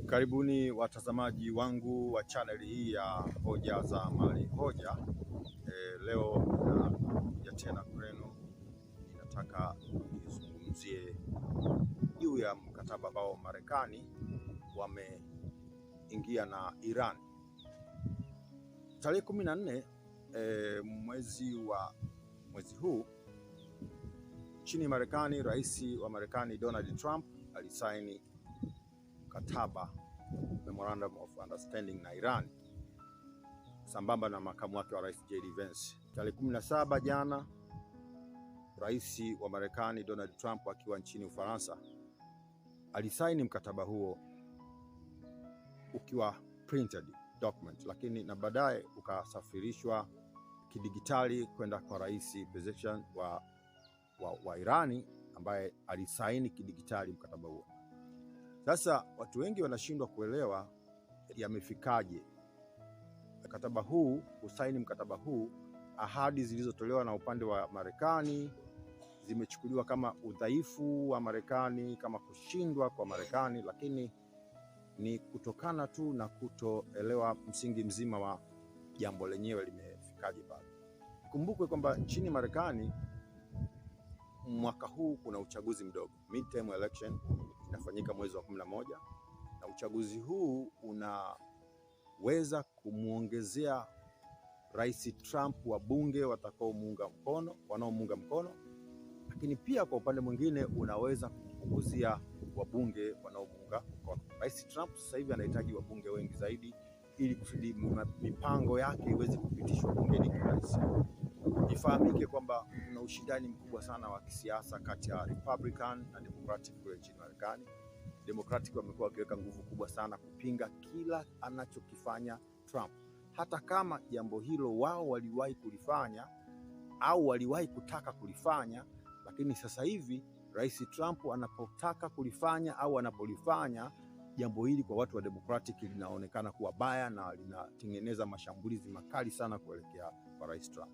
Karibuni watazamaji wangu wa channel hii ya Hoja za Mali Hoja. Leo nakuja tena kwenu, ninataka nizungumzie juu ya mkataba ambao Marekani wameingia na Iran. Tarehe 14 mwezi huu nchini Marekani, rais wa Marekani Donald Trump alisaini mkataba Memorandum of Understanding na Iran sambamba na makamu wake wa rais JD Vance. Tarehe 17 jana, rais wa Marekani Donald Trump akiwa nchini Ufaransa alisaini mkataba huo ukiwa printed document, lakini na baadaye ukasafirishwa kidigitali kwenda kwa rais Pezeshkian wa Irani, ambaye alisaini kidigitali mkataba huo. Sasa watu wengi wanashindwa kuelewa yamefikaje mkataba huu, kusaini mkataba huu. Ahadi zilizotolewa na upande wa Marekani zimechukuliwa kama udhaifu wa Marekani, kama kushindwa kwa Marekani, lakini ni kutokana tu na kutoelewa msingi mzima wa jambo lenyewe limefikaje pale. Kumbukwe kwamba nchini Marekani mwaka huu kuna uchaguzi mdogo, midterm election inafanyika mwezi wa 11, na uchaguzi huu unaweza kumuongezea rais Trump wabunge wanaomuunga mkono, lakini pia kwa upande mwingine unaweza kupunguzia wabunge wanaomuunga mkono. Rais Trump sasa hivi anahitaji wabunge wengi zaidi ili kusudi mipango yake iweze kupitishwa bungeni kirahisi. Ifahamike kwamba kuna ushindani mkubwa sana wa kisiasa kati ya Republican na Democratic kule nchini Marekani. Democratic wamekuwa wakiweka nguvu kubwa sana kupinga kila anachokifanya Trump, hata kama jambo hilo wao waliwahi kulifanya au waliwahi kutaka kulifanya. Lakini sasa hivi rais Trump anapotaka kulifanya au anapolifanya jambo hili, kwa watu wa Democratic linaonekana kuwa baya na linatengeneza mashambulizi makali sana kuelekea kwa rais Trump.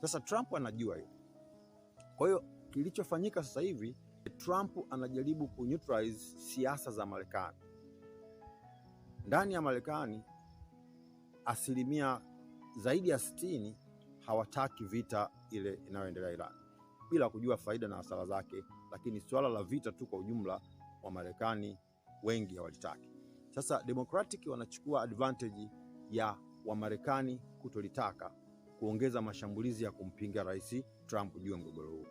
Sasa Trump anajua hiyo. Kwa hiyo kilichofanyika sasa hivi, Trump anajaribu kuneutralize siasa za Marekani. Ndani ya Marekani asilimia zaidi ya 60 hawataki vita ile inayoendelea Iran, bila kujua faida na hasara zake, lakini swala la vita tu kwa ujumla wa Marekani wengi hawalitaki. Sasa Democratic wanachukua advantage ya Wamarekani kutolitaka, kuongeza mashambulizi ya kumpinga rais Trump juu ya mgogoro huu.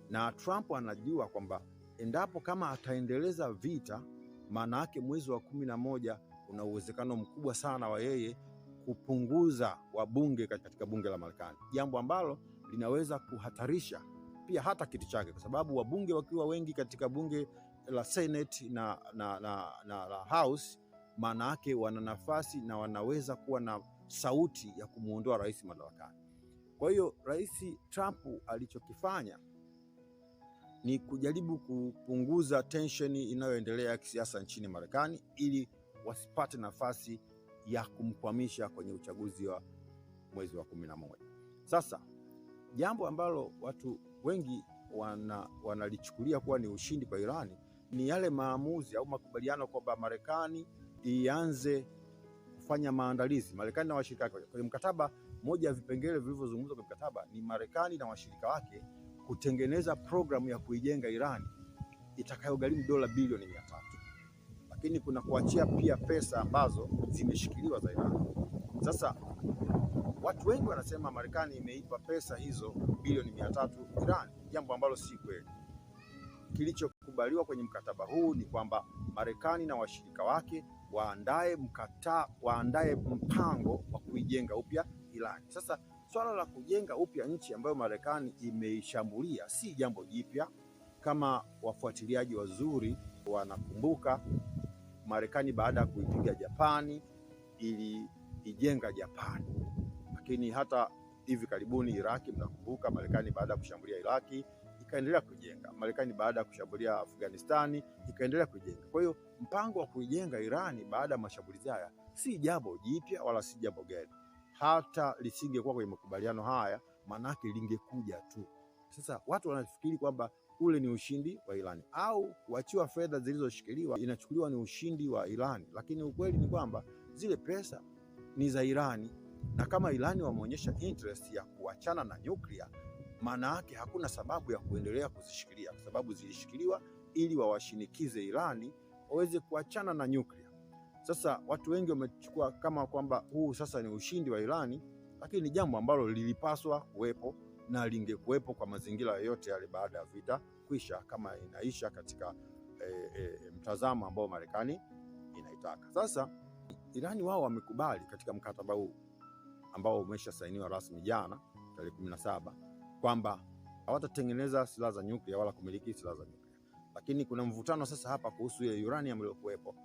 Na Trump anajua kwamba endapo kama ataendeleza vita, maana yake mwezi wa 11 una uwezekano mkubwa sana wa yeye kupunguza wabunge katika bunge la Marekani, jambo ambalo linaweza kuhatarisha pia hata kiti chake, kwa sababu wabunge wakiwa wengi katika bunge la Senate na House, maana yake wana nafasi na wanaweza kuwa na sauti ya kumuondoa rais madarakani. Kwa hiyo rais Trump alichokifanya ni kujaribu kupunguza tension inayoendelea ya kisiasa nchini Marekani, ili wasipate nafasi ya kumkwamisha kwenye uchaguzi wa mwezi wa 11. Sasa jambo ambalo watu wengi wanalichukulia kuwa ni ushindi kwa Irani ni yale maamuzi au makubaliano kwamba Marekani ianze kufanya maandalizi, Marekani na washirika wake kwenye mkataba. Moja ya vipengele vilivyozungumzwa kwenye mkataba ni Marekani na washirika wake kutengeneza programu ya kuijenga Irani itakayogharimu dola bilioni 300, lakini kuna kuachia pia pesa ambazo zimeshikiliwa za Irani. Sasa watu wengi wanasema Marekani imeipa pesa hizo bilioni 300 Irani, jambo ambalo si kweli. Kilichokubaliwa kwenye mkataba huu ni kwamba Marekani na washirika wake waandae mpango wa kuijenga upya Irani. Sasa swala la kujenga upya nchi ambayo Marekani imeishambulia si jambo jipya. Kama wafuatiliaji wazuri wanakumbuka, Marekani baada ya kuipiga Japani iliijenga Japani, lakini hata hivi karibuni Iraki, mnakumbuka Marekani baada ya kushambulia Iraki ikaendelea kujenga. Marekani baada ya kushambulia Afghanistani ikaendelea kujenga. Kwa hiyo mpango wa kuijenga Irani baada ya mashambulizi haya si jambo jipya wala si jambo geni. Hata lisingekuwa kwenye makubaliano haya, manake lingekuja tu. Sasa watu wanafikiri kwamba ule ni ushindi wa Irani, au kuachiwa fedha zilizoshikiliwa inachukuliwa ni ushindi wa Irani, lakini ukweli ni kwamba zile pesa ni za Irani, na kama Irani wameonyesha interest ya kuachana na nyuklia, maana yake hakuna sababu ya kuendelea kuzishikilia, kwa sababu zilishikiliwa ili wawashinikize Irani waweze kuachana na nyuklia. Sasa watu wengi wamechukua kama kwamba huu sasa ni ushindi wa Irani, lakini ni jambo ambalo lilipaswa kuwepo na lingekuwepo kwa mazingira yoyote yale baada ya vita kuisha, kama inaisha katika mtazamo ambao Marekani inaitaka. Sasa Irani wao wamekubali katika mkataba huu ambao umeshasainiwa rasmi jana tarehe 17 kwamba hawatatengeneza silaha za nyuklia wala kumiliki silaha za nyuklia. Lakini kuna mvutano sasa hapa kuhusu ile uranium iliyokuwepo.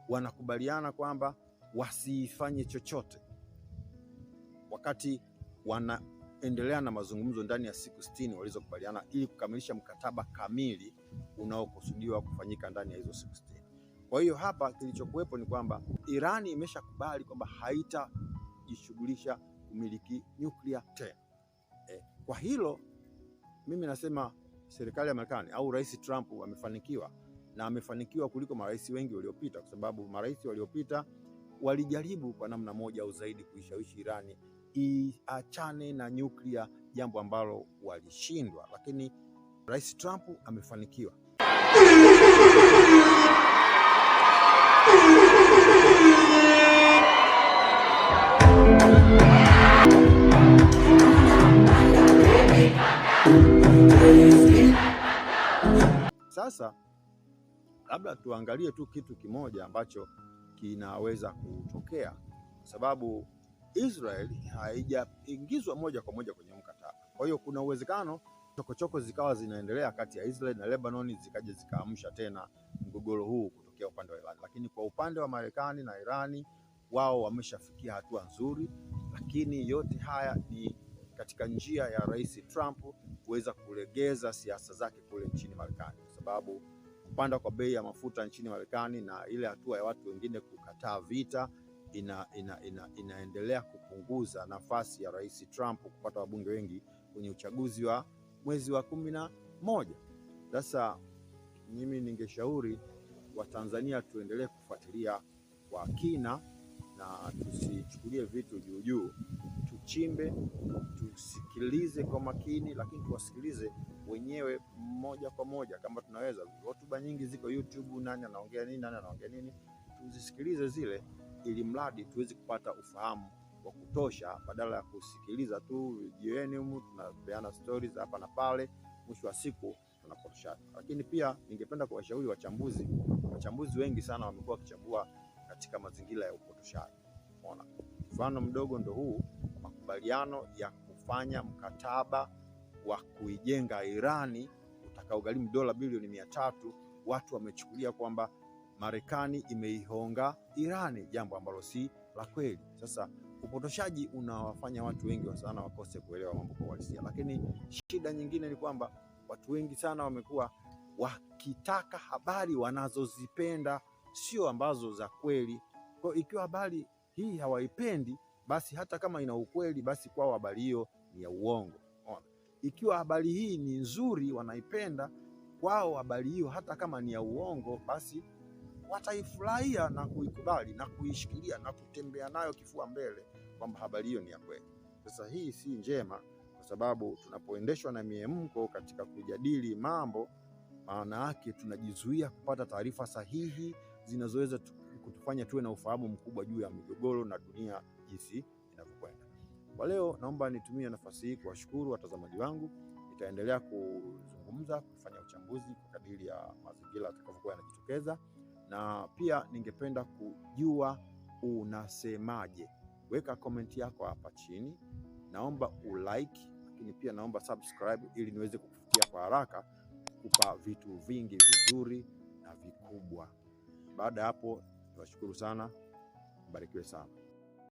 Wanakubaliana kwamba wasifanye chochote wakati wanaendelea na mazungumzo ndani ya siku 60 walizokubaliana ili kukamilisha mkataba kamili unaokusudiwa kufanyika ndani ya hizo siku 60. Kwa hiyo hapa kilichokuwepo ni kwamba Irani imeshakubali kwamba haitajishughulisha kumiliki nyuklia tena. Kwa hilo mimi nasema serikali ya Marekani au Rais Trump amefanikiwa, na amefanikiwa kuliko marais wengi waliopita, kwa sababu marais waliopita walijaribu kwa namna moja au zaidi kuishawishi Irani iachane na nyuklia, jambo ambalo walishindwa, lakini Rais Trump amefanikiwa. Sasa labda tuangalie tu kitu kimoja ambacho kinaweza kutokea, kwa sababu Israel haijaingizwa moja kwa moja kwenye mkataba. Kwa hiyo kuna uwezekano chokochoko zikawa zinaendelea kati ya Israel na Lebanon, zikaja zikaamsha tena mgogoro huu kutokea upande wa Iran. Lakini kwa upande wa Marekani na Irani, wao wameshafikia hatua nzuri, lakini yote haya ni katika njia ya Rais Trump kuweza kulegeza siasa zake kule nchini Marekani, kwa sababu kupanda kwa bei ya mafuta nchini Marekani na ile hatua ya watu wengine kukataa vita inaendelea kupunguza nafasi ya Rais Trump kupata wabunge wengi kwenye uchaguzi wa mwezi wa 11. Sasa mimi ningeshauri Watanzania tuendelee kufuatilia kwa kina na tusichukulie vitu juu juu, tuchimbe, tusikilize kwa makini, lakini tuwasikilize wenyewe moja kwa moja kama tunaweza. Hotuba nyingi ziko YouTube, nani anaongea nini, nani anaongea nini, tuzisikilize zile, ili mradi tuweze kupata ufahamu wa kutosha, badala ya kusikiliza tu jioni humu tunapeana stories hapa na pale, mwisho wa siku tunapotoshana. Lakini pia ningependa kuwashauri wachambuzi wengi sana wamekuwa wakichambua katika mazingira ya upotoshaji. Unaona, mfano mdogo ndo huu, makubaliano ya kufanya mkataba wa kuijenga Irani utakaogharimu dola bilioni 300, watu wamechukulia kwamba Marekani imeihonga Irani, jambo ambalo si la kweli. Sasa upotoshaji unawafanya watu wengi sana wakose kuelewa mambo kwa uhalisia. Lakini shida nyingine ni kwamba watu wengi sana wamekuwa wakitaka habari wanazozipenda, sio ambazo za kweli. Kwa ikiwa habari hii hawaipendi, basi hata kama ina ukweli, basi kwao habari hiyo ni ya uongo. Ikiwa habari hii ni nzuri, wanaipenda, kwao habari hiyo hata kama ni ya uongo, basi wataifurahia na kuikubali na kuishikilia na kutembea nayo kifua mbele kwamba habari hiyo ni ya kweli. Sasa hii si njema, kwa sababu tunapoendeshwa na miemko katika kujadili mambo, maana yake tunajizuia kupata taarifa sahihi zinazoweza kutufanya tuwe na ufahamu mkubwa juu ya migogoro na dunia jinsi inavyokwenda. Kwa leo naomba nitumie nafasi hii kuwashukuru watazamaji wangu. Nitaendelea kuzungumza, kufanya uchambuzi kwa kadiri ya mazingira yatakavyokuwa yanajitokeza, na pia ningependa kujua unasemaje. Weka comment yako hapa chini, naomba ulike, lakini pia naomba subscribe ili niweze kukufikia kwa haraka kupa vitu vingi vizuri na vikubwa. Baada ya hapo, niwashukuru sana, mbarikiwe sana.